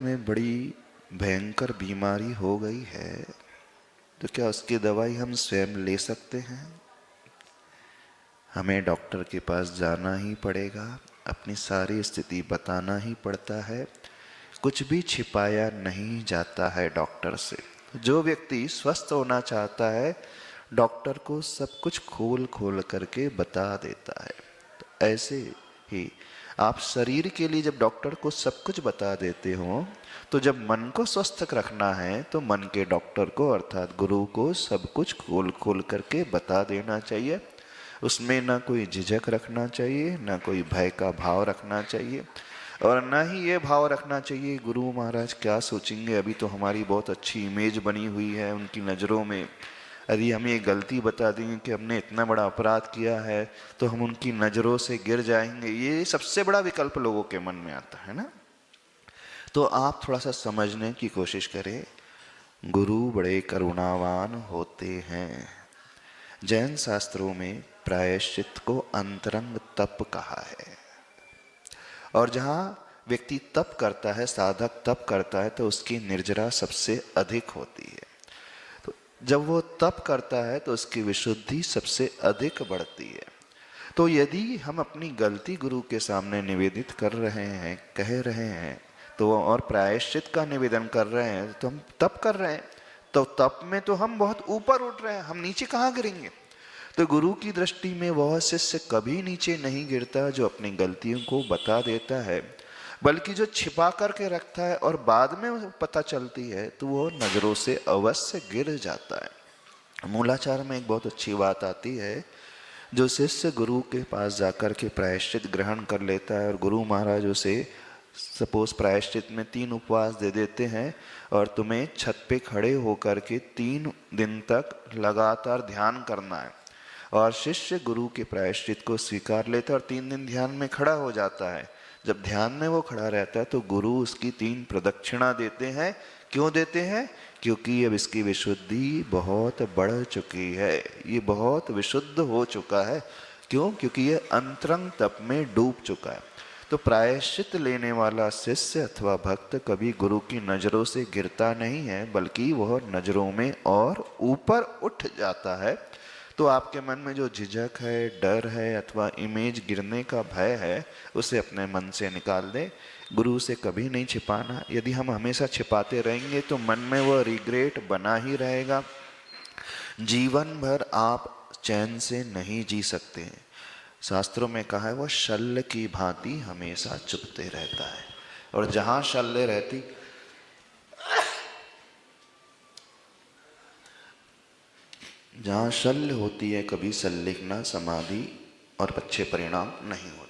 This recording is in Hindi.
में बड़ी भयंकर बीमारी हो गई है तो क्या उसकी दवाई हम स्वयं ले सकते हैं? हमें डॉक्टर के पास जाना ही पड़ेगा, अपनी सारी स्थिति बताना ही पड़ता है। कुछ भी छिपाया नहीं जाता है डॉक्टर से। जो व्यक्ति स्वस्थ होना चाहता है डॉक्टर को सब कुछ खोल खोल करके बता देता है। तो ऐसे ही आप शरीर के लिए जब डॉक्टर को सब कुछ बता देते हो, तो जब मन को स्वस्थ रखना है तो मन के डॉक्टर को अर्थात गुरु को सब कुछ खोल खोल करके बता देना चाहिए। उसमें ना कोई झिझक रखना चाहिए, ना कोई भय का भाव रखना चाहिए, और ना ही ये भाव रखना चाहिए गुरु महाराज क्या सोचेंगे, अभी तो हमारी बहुत अच्छी इमेज बनी हुई है उनकी नज़रों में, यदि हम ये गलती बता देंगे कि हमने इतना बड़ा अपराध किया है तो हम उनकी नज़रों से गिर जाएंगे। ये सबसे बड़ा विकल्प लोगों के मन में आता है ना। तो आप थोड़ा सा समझने की कोशिश करें, गुरु बड़े करुणावान होते हैं। जैन शास्त्रों में प्रायश्चित को अंतरंग तप कहा है, और जहाँ व्यक्ति तप करता है, साधक तप करता है, तो उसकी निर्जरा सबसे अधिक होती है। तो जब वो तप करता है तो उसकी विशुद्धि सबसे अधिक बढ़ती है। तो यदि हम अपनी गलती गुरु के सामने निवेदित कर रहे हैं, कह रहे हैं, तो और प्रायश्चित का निवेदन कर रहे हैं, तो हम तप कर रहे हैं, तो तप में तो हम बहुत ऊपर उठ रहे हैं, हम नीचे कहाँ गिरेंगे। तो गुरु की दृष्टि में वह शिष्य कभी नीचे नहीं गिरता जो अपनी गलतियों को बता देता है, बल्कि जो छिपा करके रखता है और बाद में पता चलती है तो वो नजरों से अवश्य गिर जाता है। मूलाचार में एक बहुत अच्छी बात आती है, जो शिष्य गुरु के पास जाकर के प्रायश्चित ग्रहण कर लेता है और गुरु महाराज उसे सपोज प्रायश्चित में 3 उपवास दे देते हैं और तुम्हें छत पे खड़े होकर के 3 दिन तक लगातार ध्यान करना है, और शिष्य गुरु के प्रायश्चित को स्वीकार लेता है और 3 दिन ध्यान में खड़ा हो जाता है। जब ध्यान में वो खड़ा रहता है तो गुरु उसकी 3 प्रदक्षिणा देते हैं। क्यों देते हैं? क्योंकि अब इसकी विशुद्धि बहुत बढ़ चुकी है, ये बहुत विशुद्ध हो चुका है। क्यों? क्योंकि ये अंतरंग तप में डूब चुका है। तो प्रायश्चित लेने वाला शिष्य अथवा भक्त कभी गुरु की नज़रों से गिरता नहीं है, बल्कि वह नज़रों में और ऊपर उठ जाता है। तो आपके मन में जो झिझक है, डर है अथवा इमेज गिरने का भय है, उसे अपने मन से निकाल दें। गुरु से कभी नहीं छिपाना। यदि हम हमेशा छिपाते रहेंगे तो मन में वह रिग्रेट बना ही रहेगा। जीवन भर आप चैन से नहीं जी सकते हैं। शास्त्रों में कहा है वह शल्य की भांति हमेशा चुभते रहता है, और जहाँ शल्य रहती, जहाँ शल्य होती है कभी संलिग्न समाधि और अच्छे परिणाम नहीं होते।